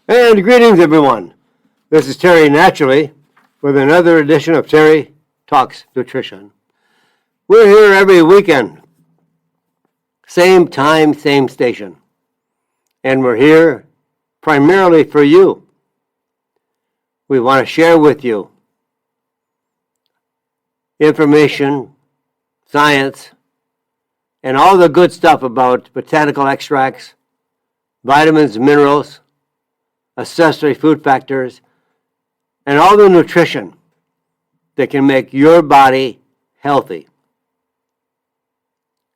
And greetings, everyone. This is Terry Naturally with another edition of Terry Talks Nutrition. We're here every weekend, same time, same station. And we're here primarily for you. We want to share with you information, science, and all the good stuff about botanical extracts, vitamins, minerals, accessory food factors, and all the nutrition that can make your body healthy.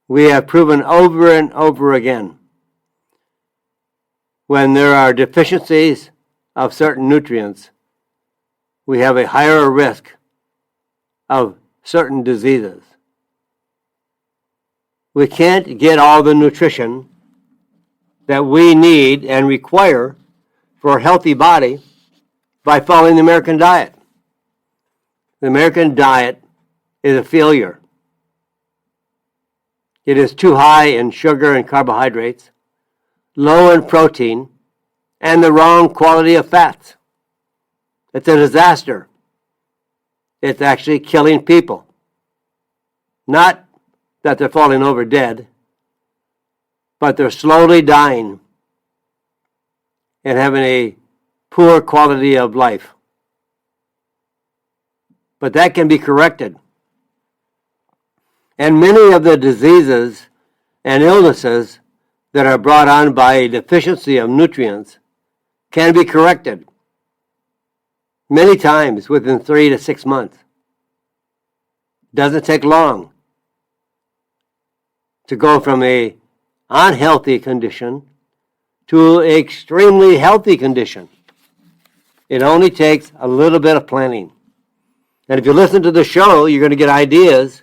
We have proven over and over again when there are deficiencies of certain nutrients, we have a higher risk of certain diseases. We can't get all the nutrition that we need and require for a healthy body by following the American diet. The American diet is a failure. It is too high in sugar and carbohydrates, low in protein, and the wrong quality of fats. It's a disaster. It's actually killing people. Not that they're falling over dead, but they're slowly dying and having a poor quality of life. But that can be corrected. And many of the diseases and illnesses that are brought on by a deficiency of nutrients can be corrected many times within 3 to 6 months. Doesn't take long to go from a unhealthy condition to an extremely healthy condition. It only takes a little bit of planning. And if you listen to the show, you're going to get ideas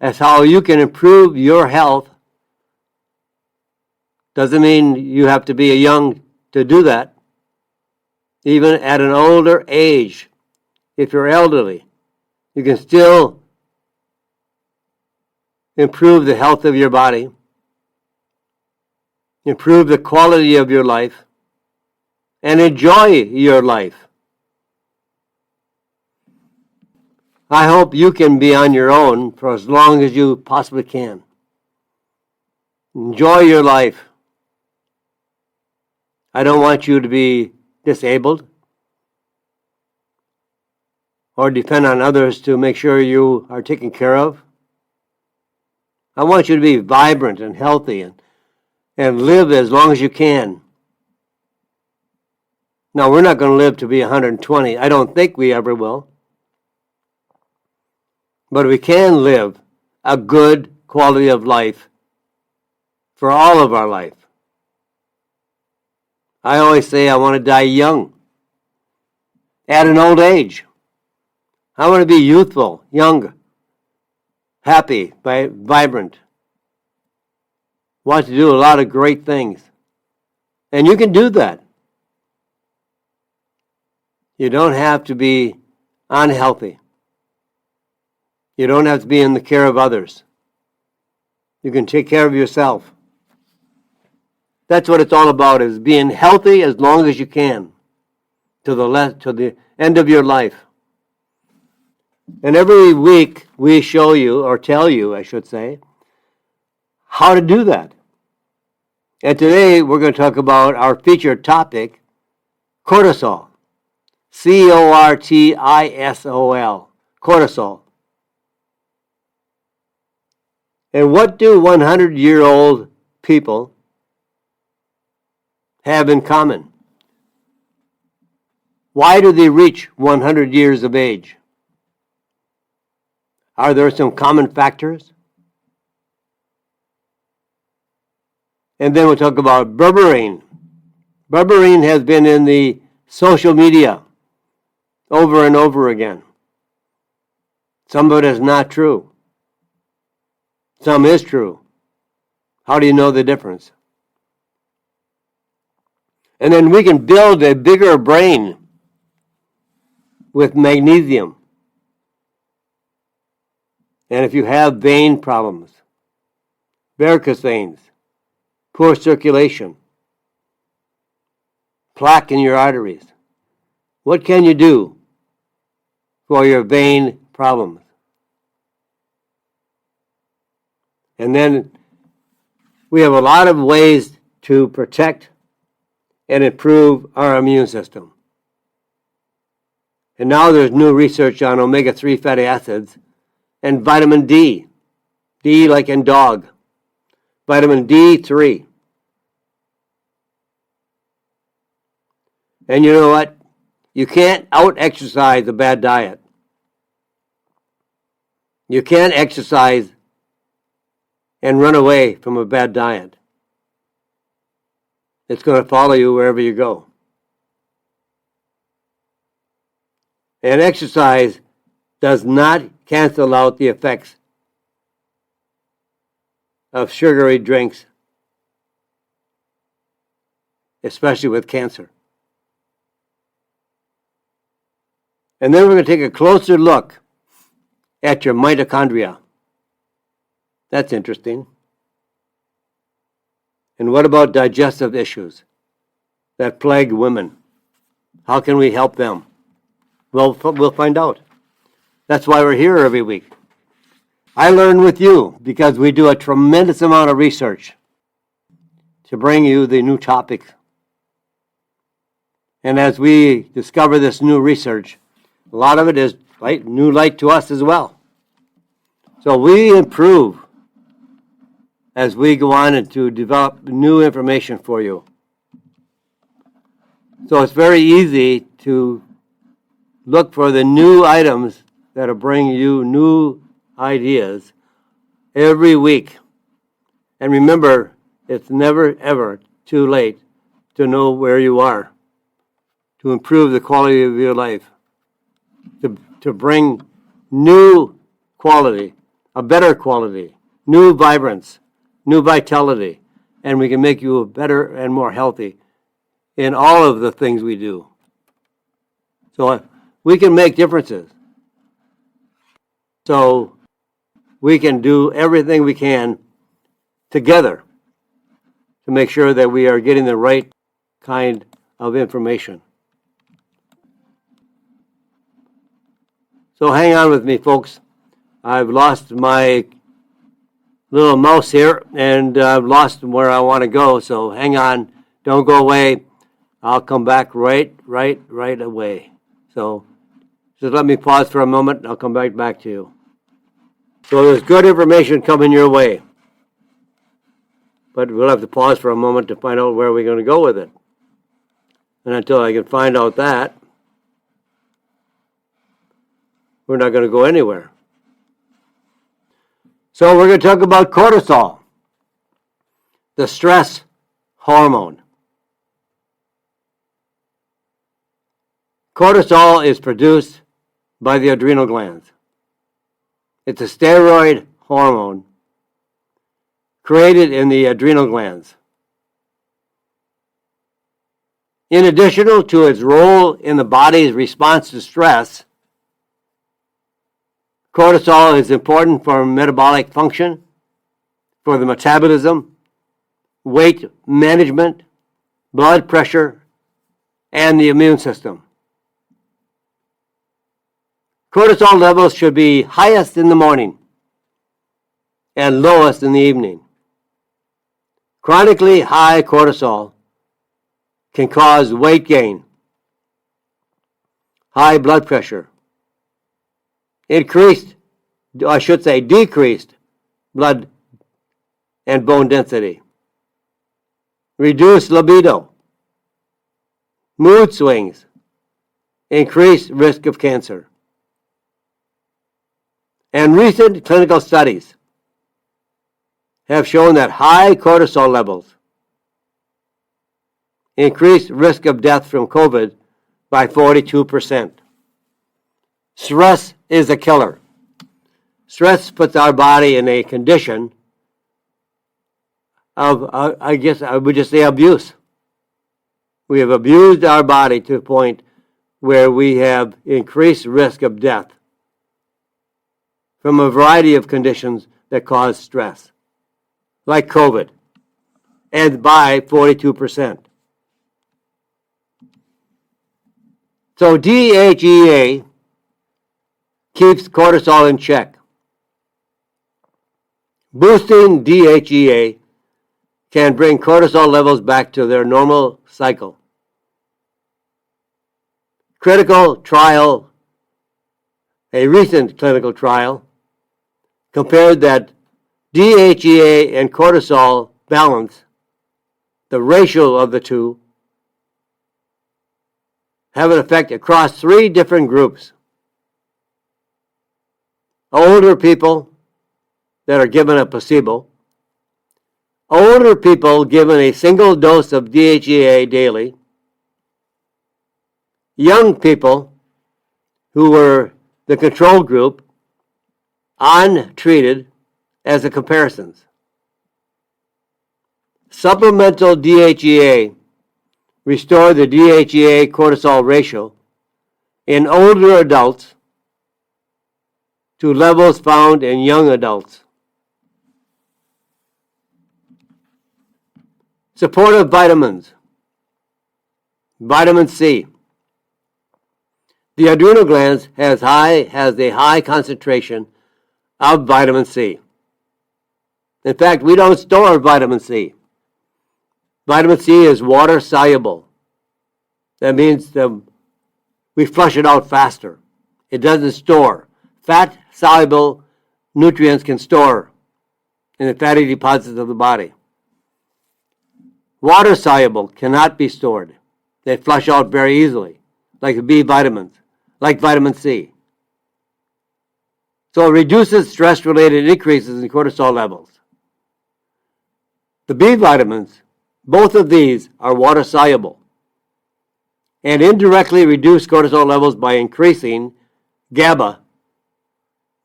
as how you can improve your health. Doesn't mean you have to be young to do that. Even at an older age, if you're elderly, you can still improve the health of your body, improve the quality of your life, and enjoy your life. I hope you can be on your own for as long as you possibly can. Enjoy your life. I don't want you to be disabled or depend on others to make sure you are taken care of. I want you to be vibrant and healthy and live as long as you can. Now, we're not going to live to be 120. I don't think we ever will. But we can live a good quality of life for all of our life. I always say I want to die young, at an old age. I want to be youthful, young, happy, vibrant. Want to do a lot of great things. And you can do that. You don't have to be unhealthy. You don't have to be in the care of others. You can take care of yourself. That's what it's all about, is being healthy as long as you can to the end of your life. And every week we show you, or tell you, I should say, how to do that. And today we're going to talk about our featured topic, cortisol. Cortisol. Cortisol. And what do 100-year-old people have in common? Why do they reach 100 years of age? Are there some common factors? And then we'll talk about berberine. Berberine has been in the social media over and over again. Some of it is not true. Some is true. How do you know the difference? And then we can build a bigger brain with magnesium. And if you have vein problems, varicose veins, poor circulation, plaque in your arteries? What can you do for your vein problems? And then we have a lot of ways to protect and improve our immune system. And now there's new research on omega-3 fatty acids and vitamin D. D like in dog. Vitamin D3. And you know what? You can't out-exercise a bad diet. You can't exercise and run away from a bad diet. It's going to follow you wherever you go. And exercise does not cancel out the effects of sugary drinks, especially with cancer. And then we're going to take a closer look at your mitochondria. That's interesting. And what about digestive issues that plague women? How can we help them? Well, we'll find out. That's why we're here every week. I learn with you because we do a tremendous amount of research to bring you the new topics. And as we discover this new research, a lot of it is new light to us as well. So we improve as we go on and to develop new information for you. So it's very easy to look for the new items that will bring you new ideas every week. And remember, it's never, ever too late to know where you are, to improve the quality of your life, to bring new quality, a better quality, new vibrance, new vitality, and we can make you better and more healthy in all of the things we do. So we can make differences. So we can do everything we can together to make sure that we are getting the right kind of information. So hang on with me, folks. I've lost my little mouse here, and I've lost where I want to go, so hang on. Don't go away. I'll come back right away. So just let me pause for a moment, and I'll come back to you. So there's good information coming your way. But we'll have to pause for a moment to find out where we're going to go with it. And until I can find out that, we're not going to go anywhere. So we're going to talk about cortisol, the stress hormone. Cortisol is produced by the adrenal glands. It's a steroid hormone created in the adrenal glands. In addition to its role in the body's response to stress, cortisol is important for metabolic function, for the metabolism, weight management, blood pressure, and the immune system. Cortisol levels should be highest in the morning and lowest in the evening. Chronically high cortisol can cause weight gain, high blood pressure, decreased blood and bone density, reduced libido, mood swings, increased risk of cancer. And recent clinical studies have shown that high cortisol levels increase risk of death from COVID by 42%. Stress is a killer. Stress puts our body in a condition of, I guess I would just say, abuse. We have abused our body to the point where we have increased risk of death from a variety of conditions that cause stress, like COVID, and by 42%. So DHEA keeps cortisol in check. Boosting DHEA can bring cortisol levels back to their normal cycle. A recent clinical trial, compared that DHEA and cortisol balance, the ratio of the two, have an effect across 3 different groups. Older people that are given a placebo, older people given a single dose of DHEA daily, young people who were the control group, untreated as the comparisons. Supplemental DHEA restored the DHEA cortisol ratio in older adults to levels found in young adults. Supportive vitamins. Vitamin C. The adrenal glands has a high concentration of vitamin C. In fact, we don't store vitamin C. Vitamin C is water soluble. That means we flush it out faster. It doesn't store. Fat soluble nutrients can store in the fatty deposits of the body. Water soluble cannot be stored. They flush out very easily, like the B vitamins, like vitamin C. So it reduces stress-related increases in cortisol levels. The B vitamins, both of these are water soluble and indirectly reduce cortisol levels by increasing GABA,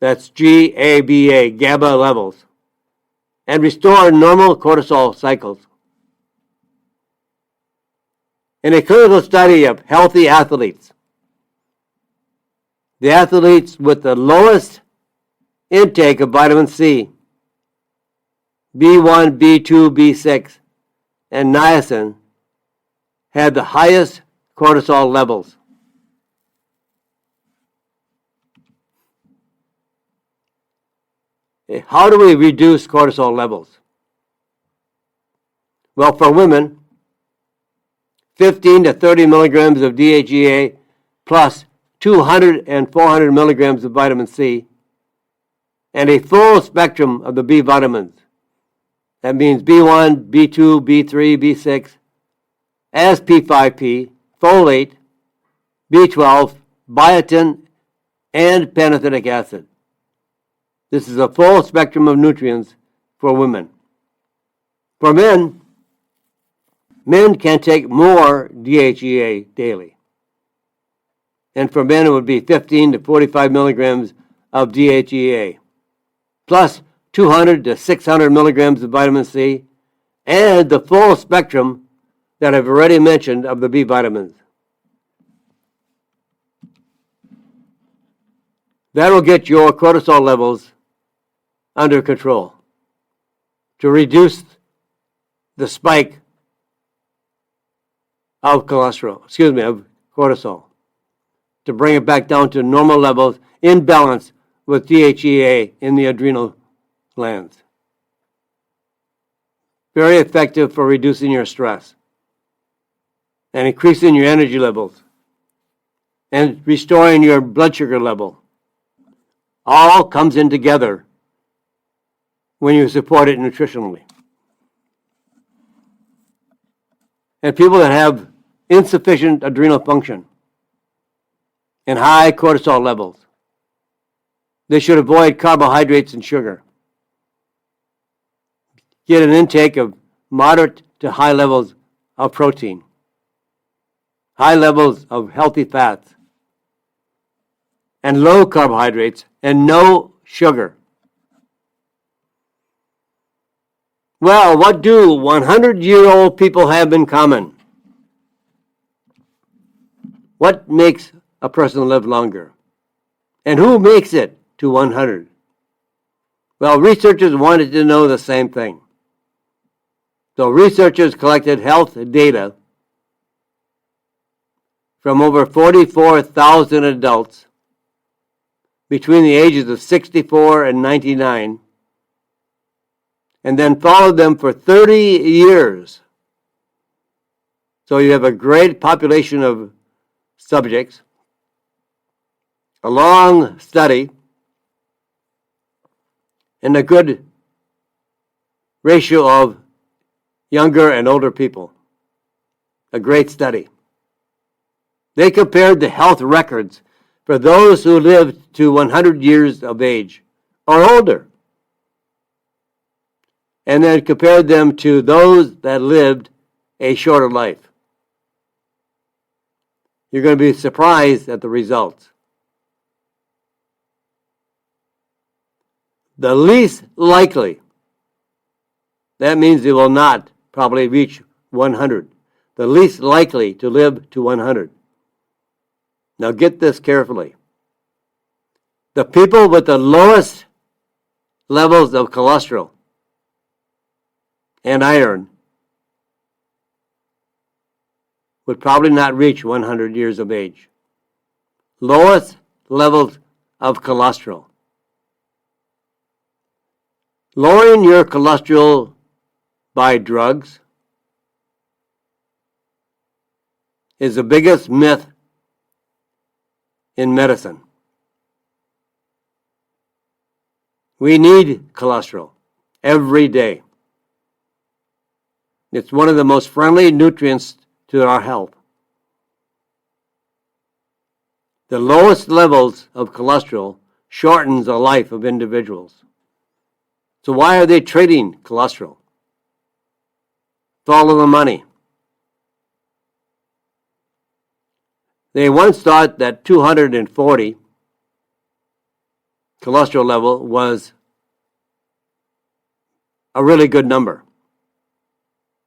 that's GABA, GABA levels, and restore normal cortisol cycles. In a clinical study of healthy athletes, the athletes with the lowest intake of vitamin C, B1, B2, B6, and niacin had the highest cortisol levels. How do we reduce cortisol levels? Well, for women, 15 to 30 milligrams of DHEA plus 200 and 400 milligrams of vitamin C, and a full spectrum of the B vitamins. That means B1, B2, B3, B6, SP5P, folate, B12, biotin, and pantothenic acid. This is a full spectrum of nutrients for women. For men, men can take more DHEA daily. And for men, it would be 15 to 45 milligrams of DHEA, plus 200 to 600 milligrams of vitamin C, and the full spectrum that I've already mentioned of the B vitamins. That'll get your cortisol levels under control to reduce the spike of cortisol, to bring it back down to normal levels in balance with DHEA in the adrenal glands. Very effective for reducing your stress and increasing your energy levels and restoring your blood sugar level. All comes in together when you support it nutritionally. And people that have insufficient adrenal function and high cortisol levels, they should avoid carbohydrates and sugar. Get an intake of moderate to high levels of protein, high levels of healthy fats, and low carbohydrates and no sugar. Well, what do 100-year-old people have in common? What makes a person live longer? And who makes it to 100? Well, researchers wanted to know the same thing. So researchers collected health data from over 44,000 adults between the ages of 64 and 99, and then followed them for 30 years. So you have a great population of subjects, a long study, and a good ratio of younger and older people. A great study. They compared the health records for those who lived to 100 years of age or older, and then compared them to those that lived a shorter life. You're going to be surprised at the results. The least likely, that means they will not probably reach 100. The least likely to live to 100. Now get this carefully. The people with the lowest levels of cholesterol and iron would probably not reach 100 years of age. Lowest levels of cholesterol. Lowering your cholesterol by drugs is the biggest myth in medicine. We need cholesterol every day. It's one of the most friendly nutrients to our health. The lowest levels of cholesterol shortens the life of individuals. So why are they trading cholesterol? Follow the money. They once thought that 240 cholesterol level was a really good number.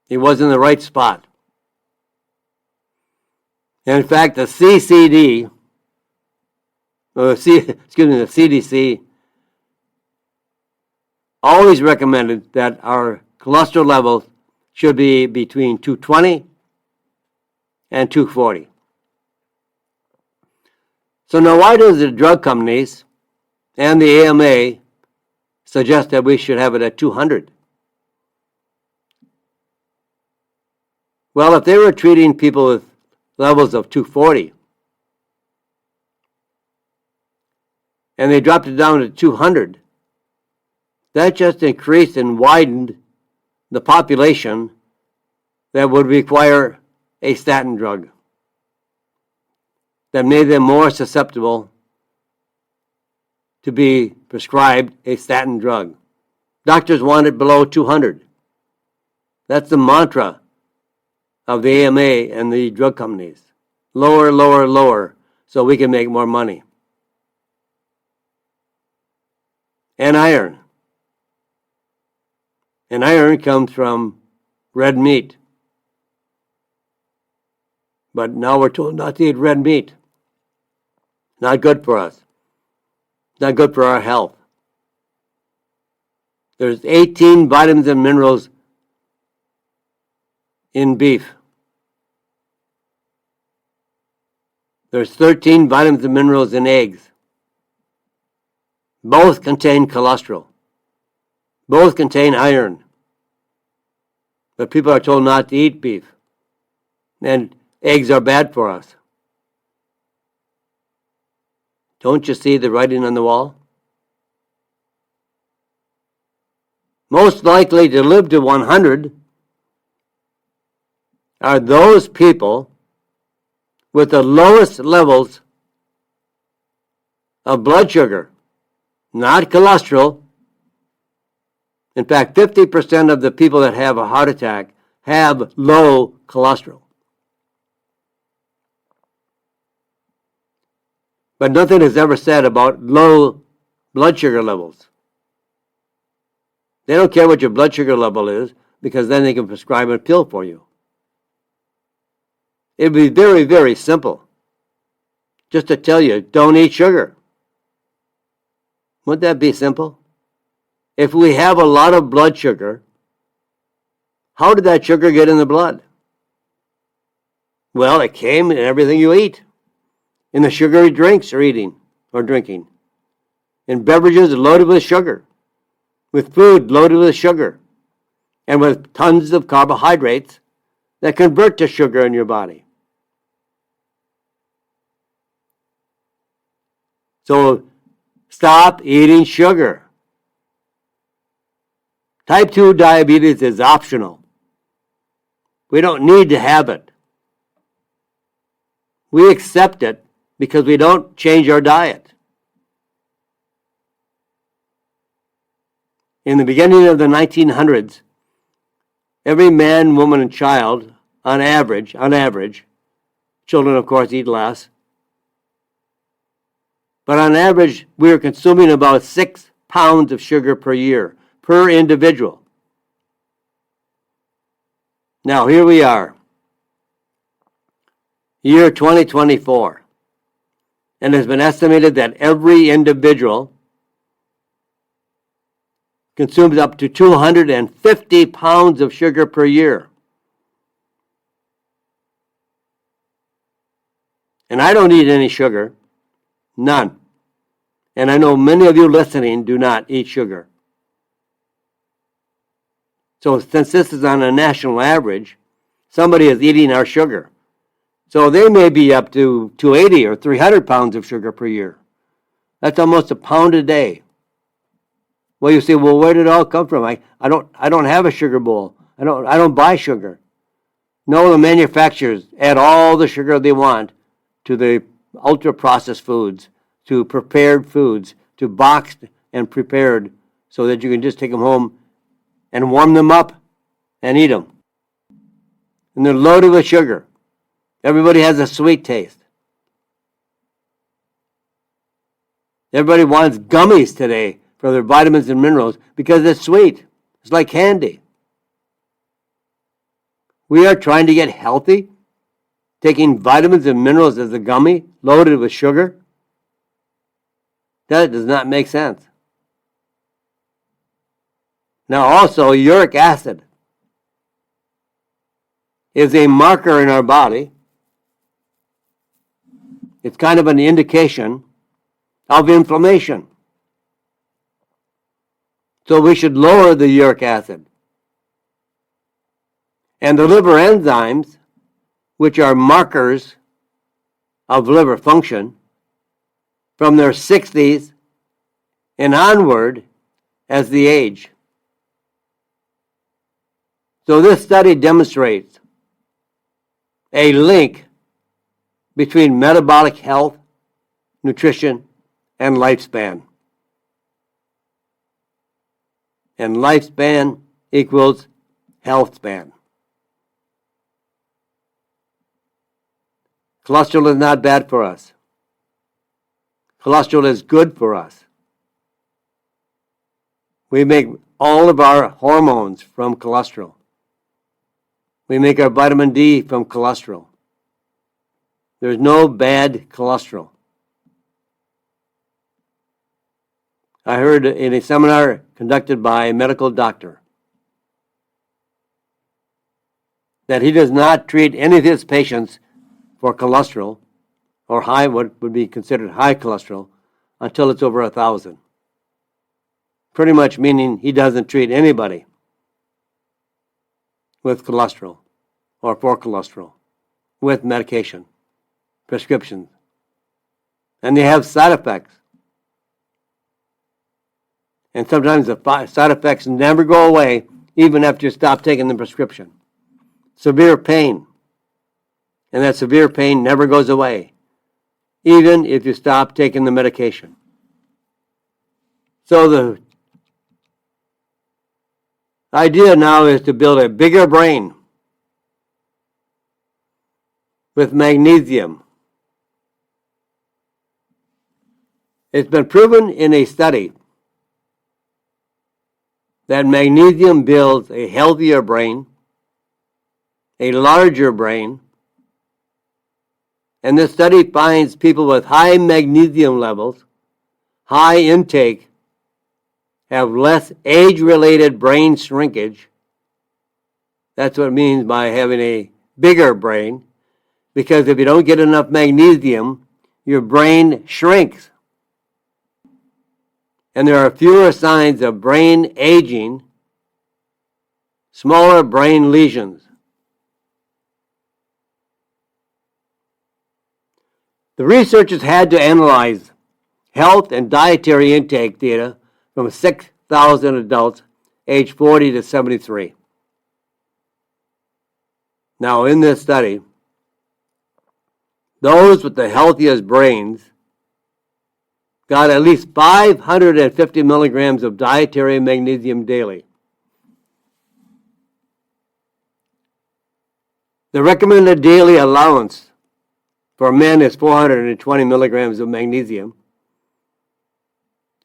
It was in the right spot. And in fact, the CCD, the CDC, always recommended that our cholesterol levels should be between 220 and 240. So now why does the drug companies and the AMA suggest that we should have it at 200? Well, if they were treating people with levels of 240 and they dropped it down to 200, that just increased and widened the population that would require a statin drug. That made them more susceptible to be prescribed a statin drug. Doctors want it below 200. That's the mantra of the AMA and the drug companies. Lower, lower, lower, so we can make more money. And iron. And iron comes from red meat. But now we're told not to eat red meat. Not good for us. Not good for our health. There's 18 vitamins and minerals in beef. There's 13 vitamins and minerals in eggs. Both contain cholesterol. Both contain iron. But people are told not to eat beef. And eggs are bad for us. Don't you see the writing on the wall? Most likely to live to 100 are those people with the lowest levels of blood sugar, not cholesterol. In fact, 50% of the people that have a heart attack have low cholesterol. But nothing is ever said about low blood sugar levels. They don't care what your blood sugar level is, because then they can prescribe a pill for you. It would be very, very simple just to tell you, don't eat sugar. Wouldn't that be simple? If we have a lot of blood sugar, how did that sugar get in the blood? Well, it came in everything you eat. In the sugary drinks you're eating or drinking. In beverages loaded with sugar. With food loaded with sugar. And with tons of carbohydrates that convert to sugar in your body. So stop eating sugar. Type 2 diabetes is optional. We don't need to have it. We accept it because we don't change our diet. In the beginning of the 1900s, every man, woman, and child, on average, children of course eat less, but on average we are consuming about 6 pounds of sugar per year, per individual. Now here we are, year 2024, and it has been estimated that every individual consumes up to 250 pounds of sugar per year. And I don't eat any sugar, none. And I know many of you listening do not eat sugar. So since this is on a national average, somebody is eating our sugar. So they may be up to 280 or 300 pounds of sugar per year. That's almost a pound a day. Well, you say, well, where did it all come from? I don't have a sugar bowl. I don't buy sugar. No, the manufacturers add all the sugar they want to the ultra-processed foods, to prepared foods, to boxed and prepared so that you can just take them home and warm them up and eat them. And they're loaded with sugar. Everybody has a sweet taste. Everybody wants gummies today for their vitamins and minerals because it's sweet. It's like candy. We are trying to get healthy, taking vitamins and minerals as a gummy loaded with sugar. That does not make sense. Now also, uric acid is a marker in our body. It's kind of an indication of inflammation. So we should lower the uric acid. And the liver enzymes, which are markers of liver function, from their 60s and onward as the age. So this study demonstrates a link between metabolic health, nutrition, and lifespan. And lifespan equals health span. Cholesterol is not bad for us. Cholesterol is good for us. We make all of our hormones from cholesterol. We make our vitamin D from cholesterol. There's no bad cholesterol. I heard in a seminar conducted by a medical doctor that he does not treat any of his patients for cholesterol or high, what would be considered high cholesterol, until it's over 1,000. Pretty much meaning he doesn't treat anybody with cholesterol or for cholesterol with medication, prescriptions. And they have side effects. And sometimes the side effects never go away even after you stop taking the prescription. Severe pain. And that severe pain never goes away, even if you stop taking the medication. So the idea now is to build a bigger brain with magnesium. It's been proven in a study that magnesium builds a healthier brain, a larger brain, and this study finds people with high magnesium levels, high intake, have less age-related brain shrinkage. That's what it means by having a bigger brain. because if you don't get enough magnesium, your brain shrinks. And there are fewer signs of brain aging, smaller brain lesions. The researchers had to analyze health and dietary intake data from 6,000 adults aged 40 to 73. Now, in this study, those with the healthiest brains got at least 550 milligrams of dietary magnesium daily. The recommended daily allowance for men is 420 milligrams of magnesium,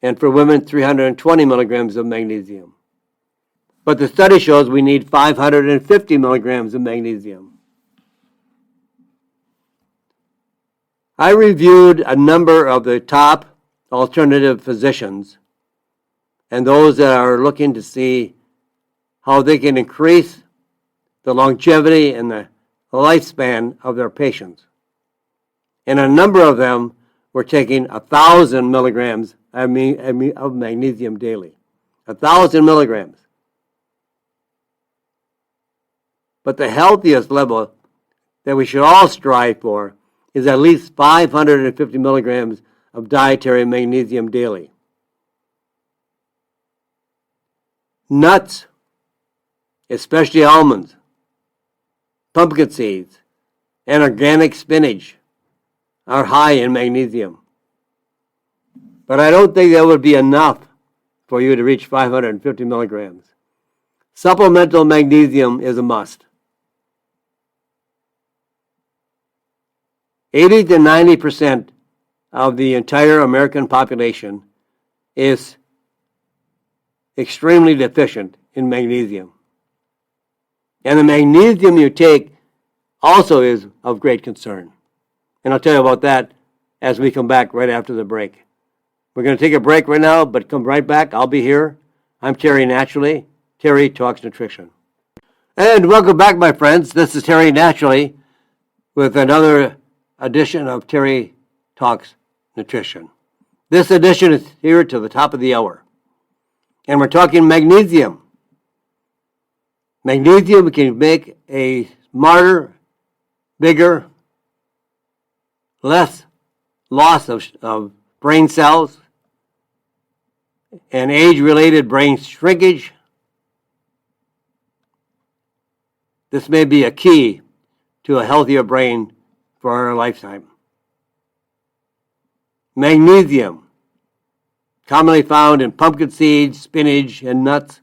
and for women, 320 milligrams of magnesium. But the study shows we need 550 milligrams of magnesium. I reviewed a number of the top alternative physicians and those that are looking to see how they can increase the longevity and the lifespan of their patients. And a number of them were taking 1,000 milligrams of magnesium daily. 1,000 milligrams. But the healthiest level that we should all strive for is at least 550 milligrams of dietary magnesium daily. Nuts, especially almonds, pumpkin seeds, and organic spinach are high in magnesium. But I don't think that would be enough for you to reach 550 milligrams. Supplemental magnesium is a must. 80 to 90% of the entire American population is extremely deficient in magnesium. And the magnesium you take also is of great concern. And I'll tell you about that as we come back right after the break. We're going to take a break right now, but come right back. I'll be here. I'm Terry Naturally. Terry Talks Nutrition. And welcome back, my friends. This is Terry Naturally with another edition of Terry Talks Nutrition. This edition is here to the top of the hour. And we're talking magnesium. Magnesium can make a smarter, bigger, less loss of brain cells and age-related brain shrinkage. This may be a key to a healthier brain for our lifetime. Magnesium, commonly found in pumpkin seeds, spinach, and nuts,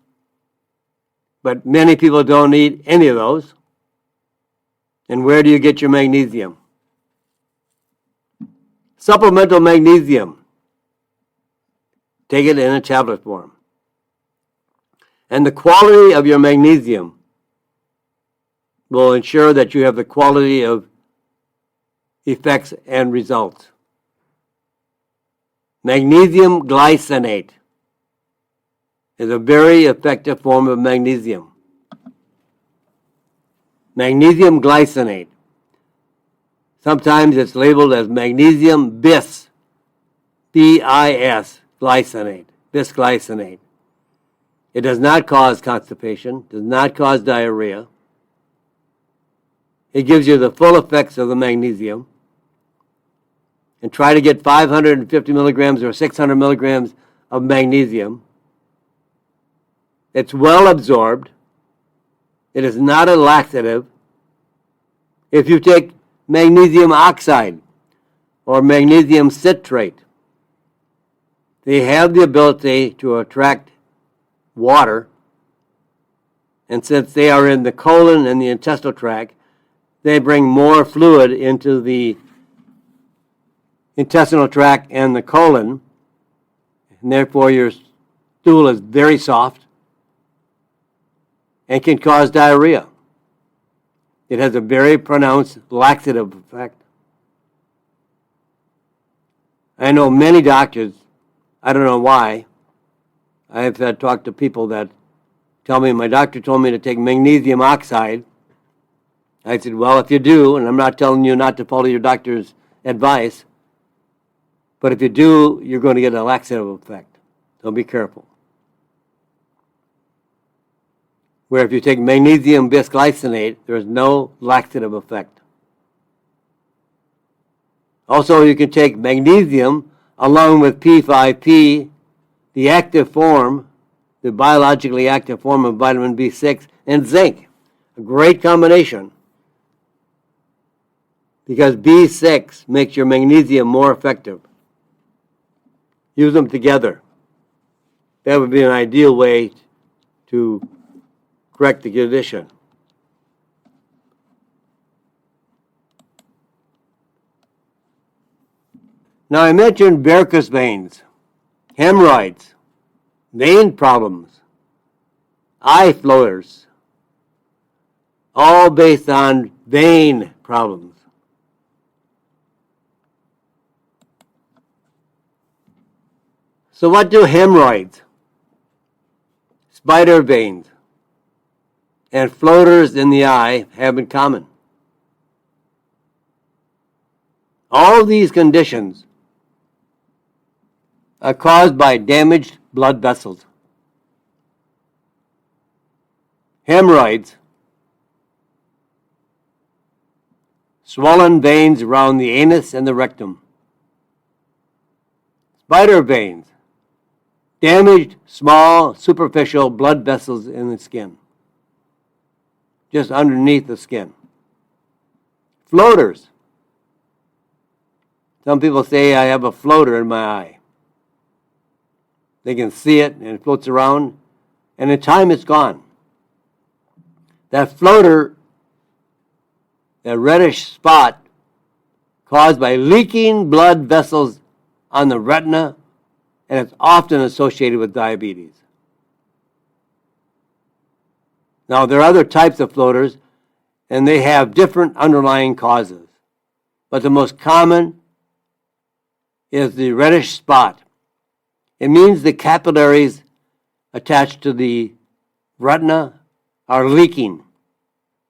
but many people don't eat any of those. And where do you get your magnesium? Supplemental magnesium. Take it in a tablet form. And the quality of your magnesium will ensure that you have the quality of effects and results. Magnesium glycinate is a very effective form of magnesium. Magnesium glycinate. Sometimes it's labeled as magnesium bis, B-I-S, glycinate, bisglycinate. It does not cause constipation, does not cause diarrhea. It gives you the full effects of the magnesium. And try to get 550 milligrams or 600 milligrams of magnesium. It's well absorbed. It is not a laxative. If you take magnesium oxide or magnesium citrate, they have the ability to attract water. And since they are in the colon and the intestinal tract, they bring more fluid into the intestinal tract and the colon, and therefore your stool is very soft and can cause diarrhea. It has a very pronounced laxative effect. I know many doctors, I don't know why, I have talked to people that tell me, my doctor told me to take magnesium oxide I said, well, if you do, and I'm not telling you not to follow your doctor's advice, but if you do, you're going to get a laxative effect. So be careful. Where if you take magnesium bisglycinate, there's no laxative effect. Also, you can take magnesium along with P5P, the active form, the biologically active form of vitamin B6, and zinc. A great combination because B6 makes your magnesium more effective. Use them together. That would be an ideal way to correct the condition. Now I mentioned varicose veins, hemorrhoids, vein problems, eye floaters, all based on vein problems. So what do hemorrhoids, spider veins, and floaters in the eye have in common? All these conditions are caused by damaged blood vessels. Hemorrhoids, swollen veins around the anus and the rectum. Spider veins, damaged small superficial blood vessels in the skin, just underneath the skin. Floaters. Some people say I have a floater in my eye. They can see it and it floats around, and in time it's gone. That floater, that reddish spot caused by leaking blood vessels on the retina, and it's often associated with diabetes. Now, there are other types of floaters, and they have different underlying causes. But the most common is the reddish spot. It means the capillaries attached to the retina are leaking,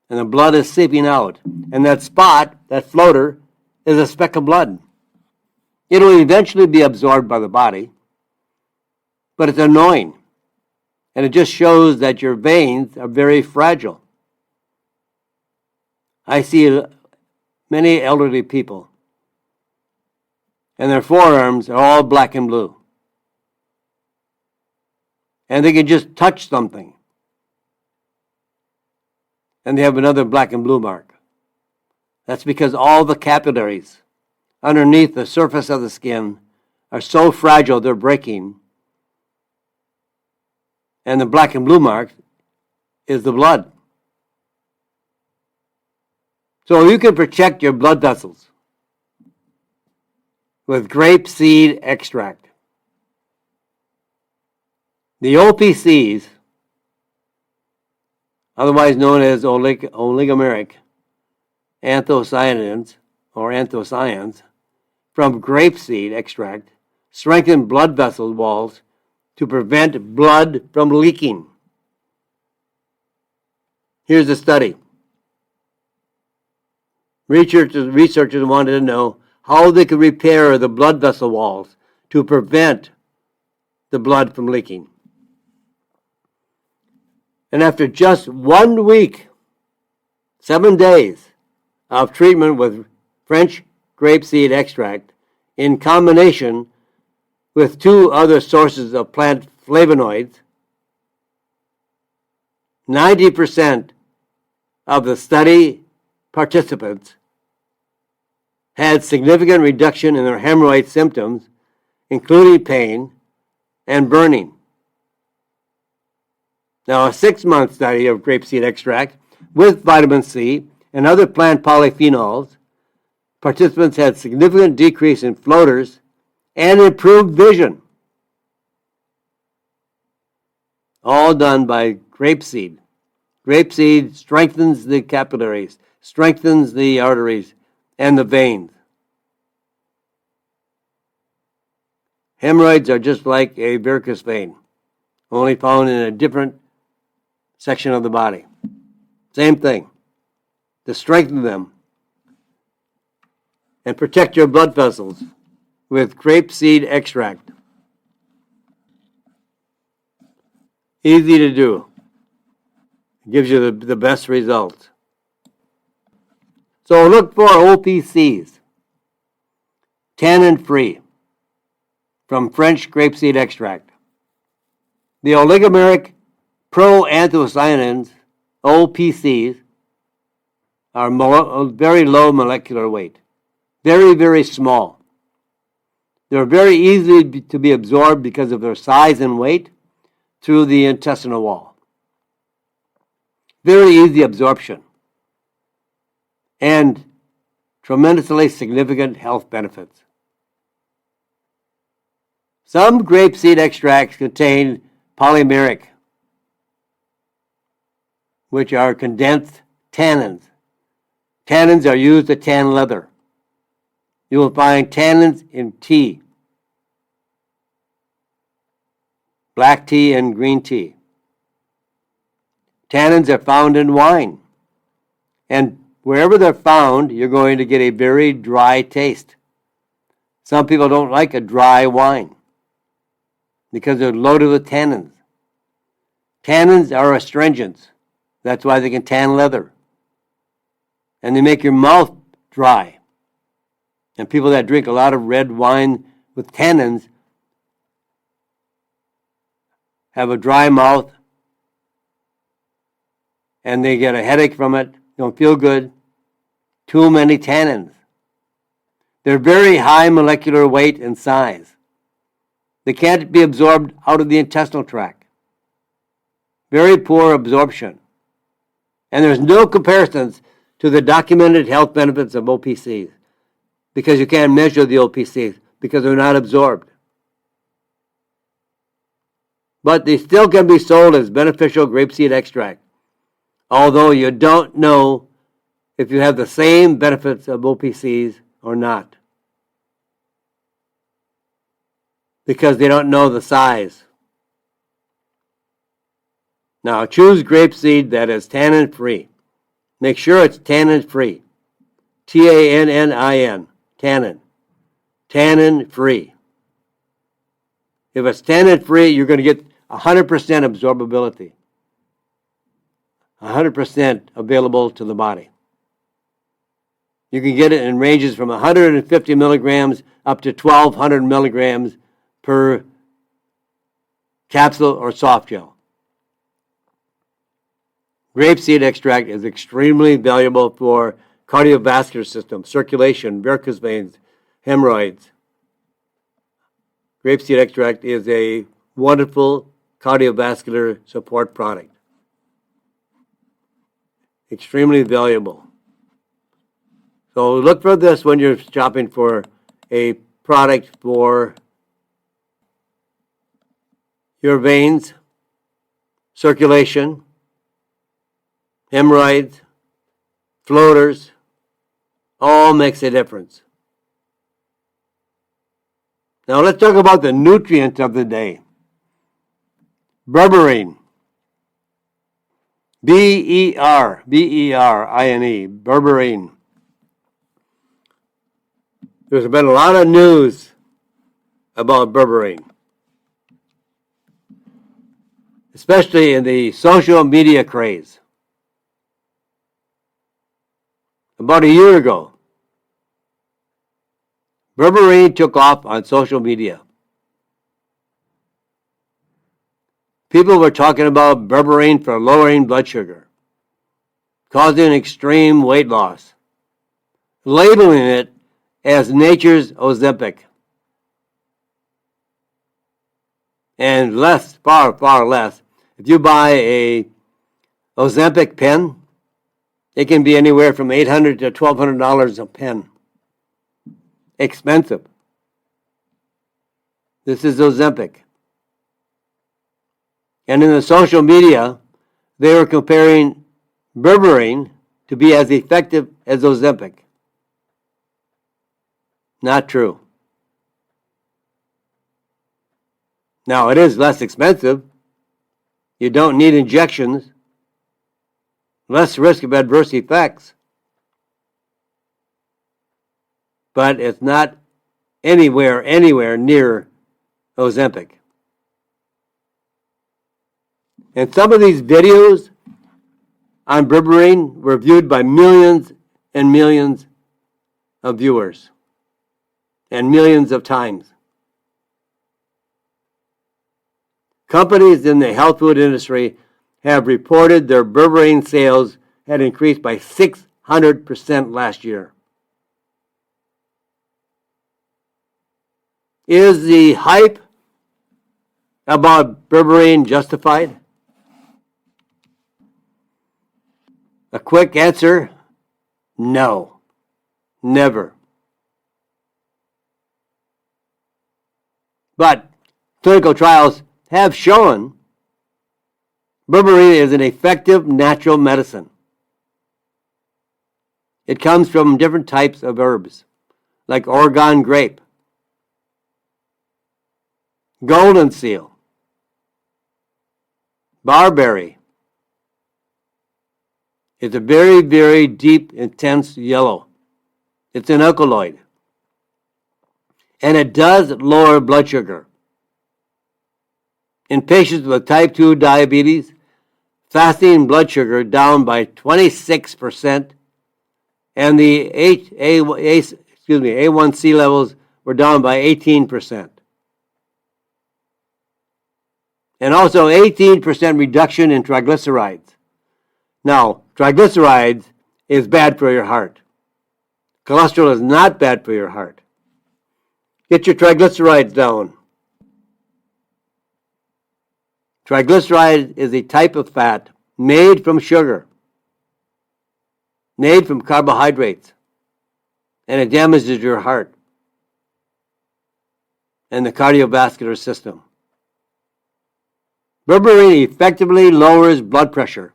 and the blood is seeping out. And that spot, that floater, is a speck of blood. It will eventually be absorbed by the body, but it's annoying. And it just shows that your veins are very fragile. I see many elderly people, and their forearms are all black and blue. And they can just touch something, and they have another black and blue mark. That's because all the capillaries underneath the surface of the skin are so fragile they're breaking. And the black and blue mark is the blood. So you can protect your blood vessels with grape seed extract. The OPCs, otherwise known as oligomeric anthocyanins or anthocyanins, from grapeseed extract strengthen blood vessel walls to prevent blood from leaking. Here's a study. Researchers wanted to know how they could repair the blood vessel walls to prevent the blood from leaking. And after just 1 week, 7 days of treatment with French grapeseed extract in combination with 2 other sources of plant flavonoids, 90% of the study participants had significant reduction in their hemorrhoid symptoms, including pain and burning. Now, a 6-month study of grapeseed extract with vitamin C and other plant polyphenols, participants had significant decrease in floaters and improved vision. All done by grapeseed. Grapeseed strengthens the capillaries, strengthens the arteries and the veins. Hemorrhoids are just like a varicose vein, only found in a different section of the body. Same thing. to strengthen them and protect your blood vessels with grapeseed extract. Easy to do. It gives you the best results. So look for OPCs, tannin-free, from French grapeseed extract. The oligomeric proanthocyanins, OPCs, are very low molecular weight, very, very small. They're very easy to be absorbed because of their size and weight through the intestinal wall. Very easy absorption and tremendously significant health benefits. Some grapeseed extracts contain polymeric, which are condensed tannins. Tannins are used to tan leather. You will find tannins in tea, black tea and green tea. Tannins are found in wine. And wherever they're found, you're going to get a very dry taste. Some people don't like a dry wine because they're loaded with tannins. Tannins are astringents. That's why they can tan leather. And they make your mouth dry. And people that drink a lot of red wine with tannins have a dry mouth and they get a headache from it, don't feel good. Too many tannins. They're very high molecular weight and size. They can't be absorbed out of the intestinal tract. Very poor absorption. And there's no comparisons to the documented health benefits of OPCs because you can't measure the OPCs because they're not absorbed. But they still can be sold as beneficial grapeseed extract, although you don't know if you have the same benefits of OPCs or not, because they don't know the size. Now, choose grapeseed that is tannin-free. Make sure it's tannin-free. Tannin, tannin. Tannin-free. If it's tannin-free, you're going to get 100% absorbability. 100% available to the body. You can get it in ranges from 150 milligrams up to 1,200 milligrams per capsule or soft gel. Grapeseed extract is extremely valuable for cardiovascular system, circulation, varicose veins, hemorrhoids. Grapeseed extract is a wonderful cardiovascular support product. Extremely valuable. So look for this when you're shopping for a product for your veins, circulation, hemorrhoids, floaters, all makes a difference. Now let's talk about the nutrient of the day. Berberine. B-E-R-B-E-R-I-N-E, berberine. There's been a lot of news about berberine, especially in the social media craze. About a year ago, berberine took off on social media. People were talking about berberine for lowering blood sugar, causing extreme weight loss, labeling it as nature's Ozempic. And less, far, far less. If you buy a Ozempic pen, it can be anywhere from $800 to $1,200 a pen. Expensive. This is Ozempic. And in the social media, they were comparing berberine to be as effective as Ozempic. Not true. Now, it is less expensive. You don't need injections. Less risk of adverse effects. but it's not anywhere near Ozempic. And some of these videos on berberine were viewed by millions and millions of viewers and millions of times. Companies in the health food industry have reported their berberine sales had increased by 600% last year. Is the hype about berberine justified? A quick answer, no, never. But clinical trials have shown berberine is an effective natural medicine. It comes from different types of herbs, like Oregon grape, golden seal, barberry. It's a very, very deep, intense yellow. It's an alkaloid. And it does lower blood sugar. In patients with type 2 diabetes, fasting blood sugar down by 26%, and the A1C levels were down by 18%. And also 18% reduction in triglycerides. Now, triglycerides is bad for your heart. Cholesterol is not bad for your heart. Get your triglycerides down. Triglyceride is a type of fat made from sugar, made from carbohydrates, and it damages your heart and the cardiovascular system. Berberine effectively lowers blood pressure.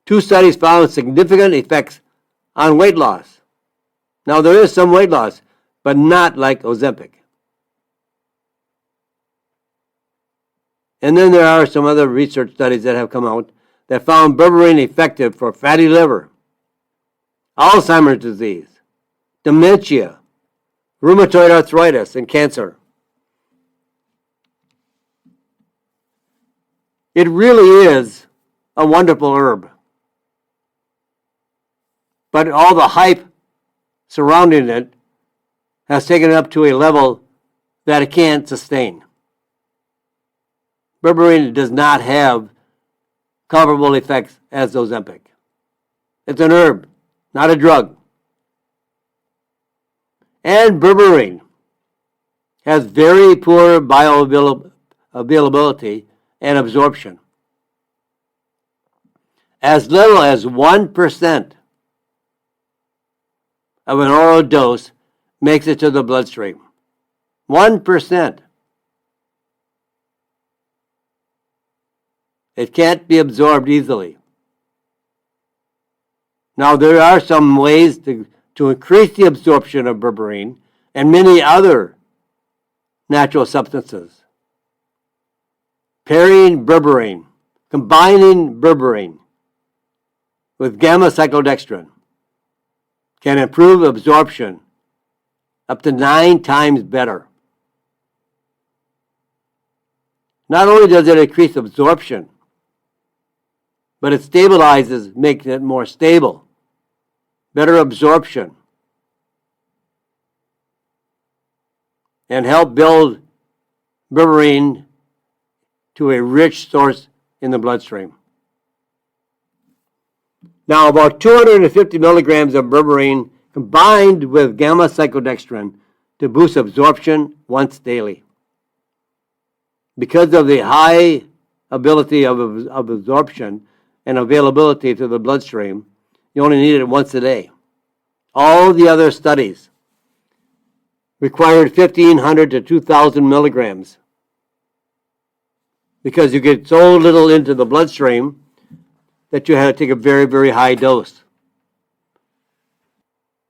2 studies found significant effects on weight loss. Now, there is some weight loss, but not like Ozempic. And then there are some other research studies that have come out that found berberine effective for fatty liver, Alzheimer's disease, dementia, rheumatoid arthritis, and cancer. It really is a wonderful herb. But all the hype surrounding it has taken it up to a level that it can't sustain. Berberine does not have comparable effects as Ozempic. It's an herb, not a drug. And berberine has very poor bioavailability and absorption. As little as 1% of an oral dose makes it to the bloodstream. 1%. It can't be absorbed easily. Now, there are some ways to increase the absorption of berberine and many other natural substances. Pairing berberine, combining berberine with gamma-cyclodextrin can improve absorption up to 9 times better. Not only does it increase absorption, but it stabilizes, making it more stable, better absorption, and help build berberine to a rich source in the bloodstream. Now, about 250 milligrams of berberine combined with gamma-cyclodextrin to boost absorption once daily. Because of the high ability of absorption and availability to the bloodstream, you only need it once a day. All the other studies required 1,500 to 2,000 milligrams because you get so little into the bloodstream that you had to take a very, very high dose.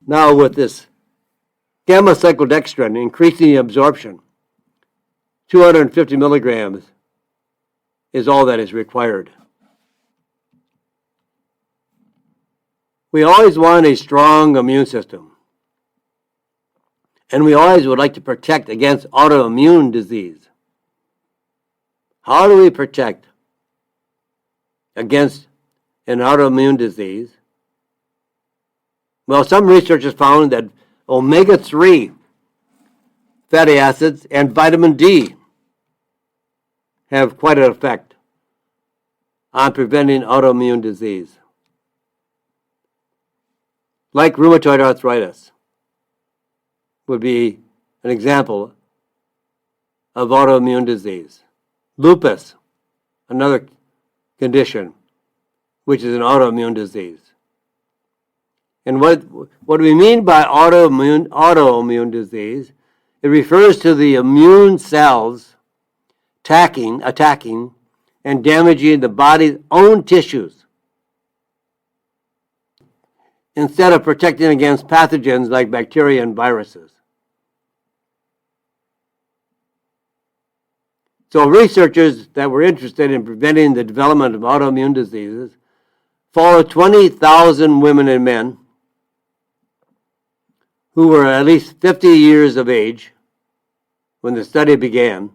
Now with this gamma-cyclodextrin increasing the absorption, 250 milligrams is all that is required. We always want a strong immune system. And we always would like to protect against autoimmune disease. How do we protect against an autoimmune disease? Well, some researchers found that omega-3 fatty acids and vitamin D have quite an effect on preventing autoimmune disease, like rheumatoid arthritis would be an example of autoimmune disease. Lupus, another condition, which is an autoimmune disease. And what do we mean by autoimmune disease? It refers to the immune cells attacking and damaging the body's own tissues instead of protecting against pathogens like bacteria and viruses. So researchers that were interested in preventing the development of autoimmune diseases followed 20,000 women and men who were at least 50 years of age when the study began.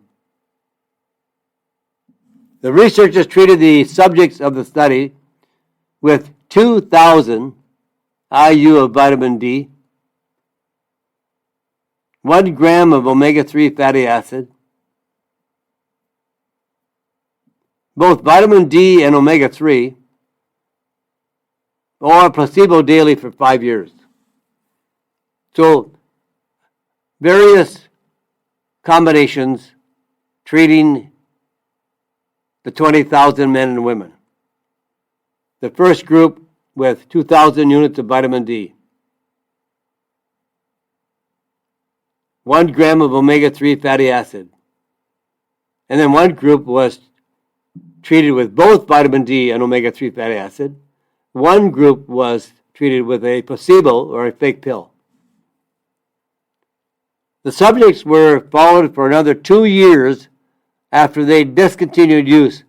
The researchers treated the subjects of the study with 2,000 IU of vitamin D, 1 gram of omega-3 fatty acid, both vitamin D and omega-3, or a placebo daily for 5 years. So, various combinations treating the 20,000 men and women. The first group with 2,000 units of vitamin D, 1 gram of omega-3 fatty acid, and then one group was treated with both vitamin D and omega-3 fatty acid. One group was treated with a placebo or a fake pill. The subjects were followed for another 2 years after they discontinued use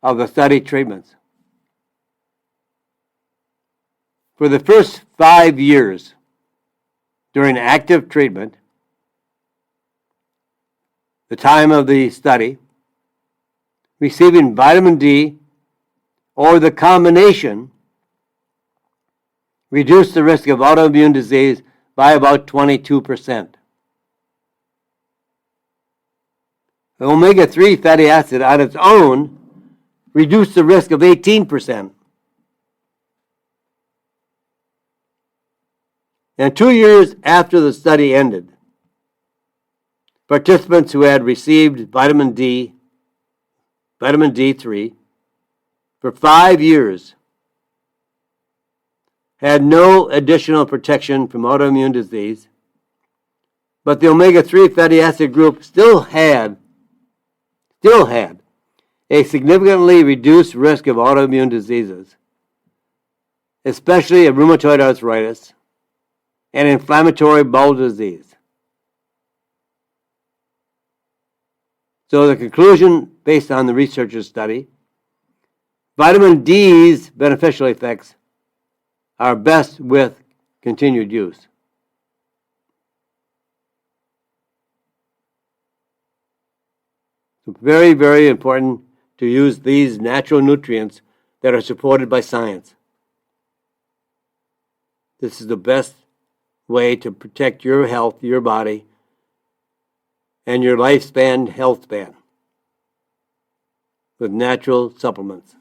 of the study treatments. For the first 5 years during active treatment, the time of the study, receiving vitamin D or the combination reduced the risk of autoimmune disease by about 22%. The omega-3 fatty acid on its own reduced the risk of 18%. And 2 years after the study ended, participants who had received vitamin D3, for 5 years had no additional protection from autoimmune disease, but the omega-3 fatty acid group still had a significantly reduced risk of autoimmune diseases, especially of rheumatoid arthritis and inflammatory bowel disease. So the conclusion, based on the researchers' study, vitamin D's beneficial effects are best with continued use. So very, very important to use these natural nutrients that are supported by science. This is the best way to protect your health, your body, and your lifespan, health span, with natural supplements.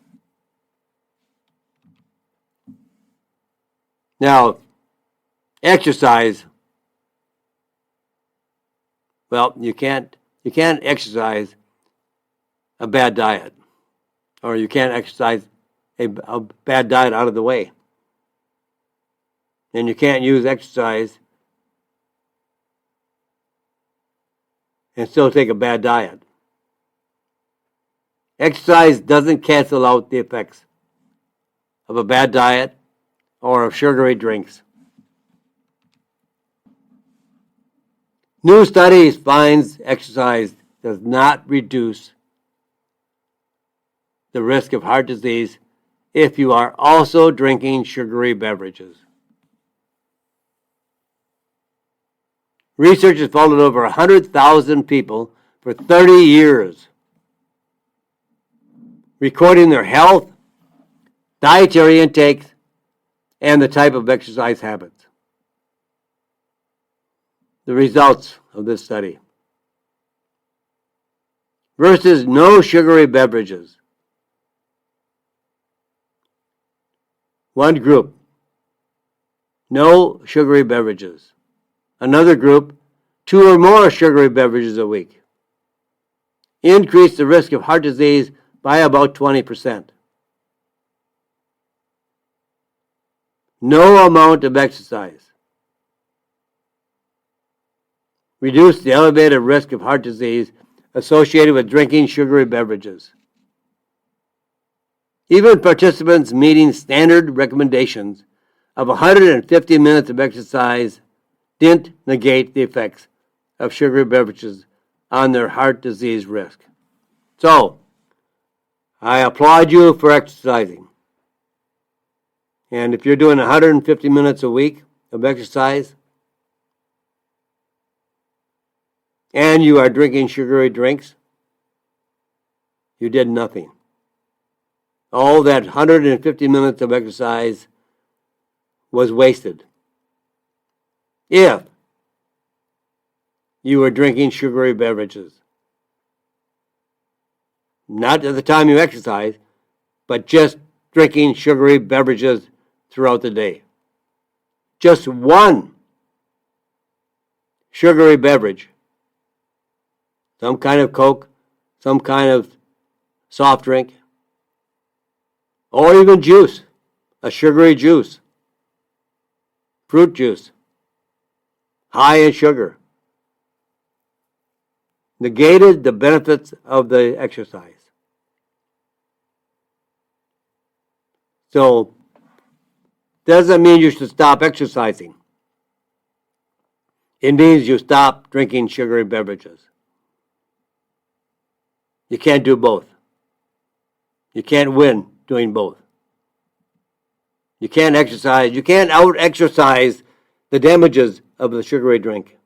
Now, exercise. Well, you can't exercise a bad diet, or you can't exercise a bad diet out of the way. And you can't use exercise and still take a bad diet. Exercise doesn't cancel out the effects of a bad diet or of sugary drinks. New studies finds exercise does not reduce the risk of heart disease if you are also drinking sugary beverages. Research has followed over 100,000 people for 30 years, recording their health, dietary intakes, and the type of exercise habits. The results of this study. Versus no sugary beverages. One group, no sugary beverages. Another group, 2 or more sugary beverages a week. Increase the risk of heart disease by about 20%. No amount of exercise. Reduce the elevated risk of heart disease associated with drinking sugary beverages. Even participants meeting standard recommendations of 150 minutes of exercise didn't negate the effects of sugary beverages on their heart disease risk. So, I applaud you for exercising. And if you're doing 150 minutes a week of exercise, and you are drinking sugary drinks, you did nothing. All that 150 minutes of exercise was wasted. If you were drinking sugary beverages. Not at the time you exercise, but just drinking sugary beverages throughout the day. Just one sugary beverage, some kind of Coke, some kind of soft drink, or even juice, a sugary juice, fruit juice, high in sugar, negated the benefits of the exercise. So, doesn't mean you should stop exercising. It means you stop drinking sugary beverages. You can't do both. You can't win doing both. You can't exercise. You can't out-exercise the damages of the sugary drink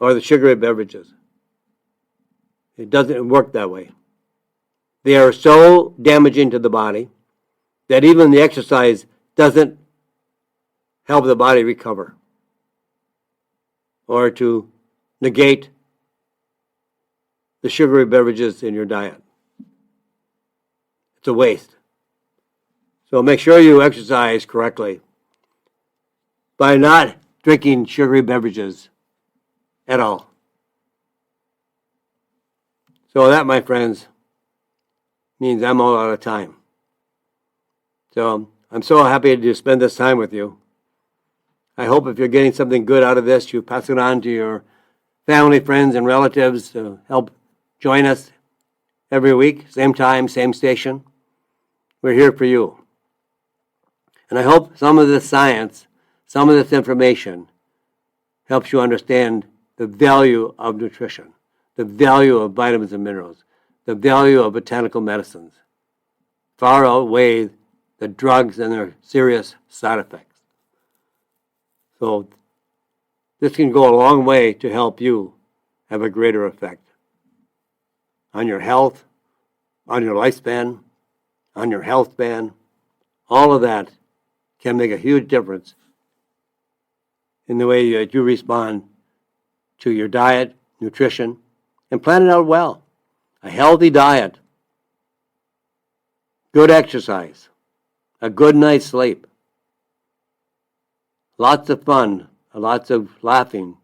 or the sugary beverages. It doesn't work that way. They are so damaging to the body that even the exercise doesn't help the body recover or to negate the sugary beverages in your diet. It's a waste. So make sure you exercise correctly by not drinking sugary beverages at all. So that, my friends, means I'm all out of time. So I'm so happy to spend this time with you. I hope if you're getting something good out of this, you pass it on to your family, friends, and relatives to help join us every week, same time, same station. We're here for you. And I hope some of this science, some of this information helps you understand the value of nutrition, the value of vitamins and minerals, the value of botanical medicines. Far outweigh the drugs and their serious side effects. So this can go a long way to help you have a greater effect on your health, on your lifespan, on your health span. All of that can make a huge difference in the way that you respond to your diet, nutrition, and plan it out well. A healthy diet, good exercise, a good night's sleep, lots of fun, lots of laughing,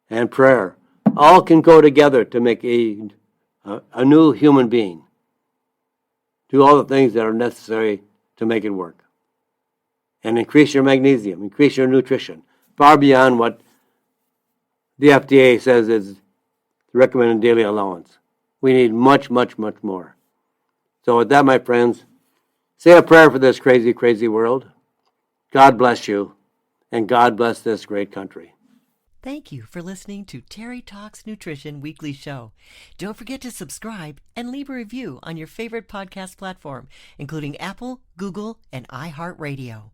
and prayer. All can go together to make a new human being. Do all the things that are necessary to make it work. And increase your magnesium, increase your nutrition, far beyond what the FDA says is the recommended daily allowance. We need much, much, much more. So with that, my friends, say a prayer for this crazy, crazy world. God bless you, and God bless this great country. Thank you for listening to Terry Talks Nutrition Weekly Show. Don't forget to subscribe and leave a review on your favorite podcast platform, including Apple, Google, and iHeartRadio.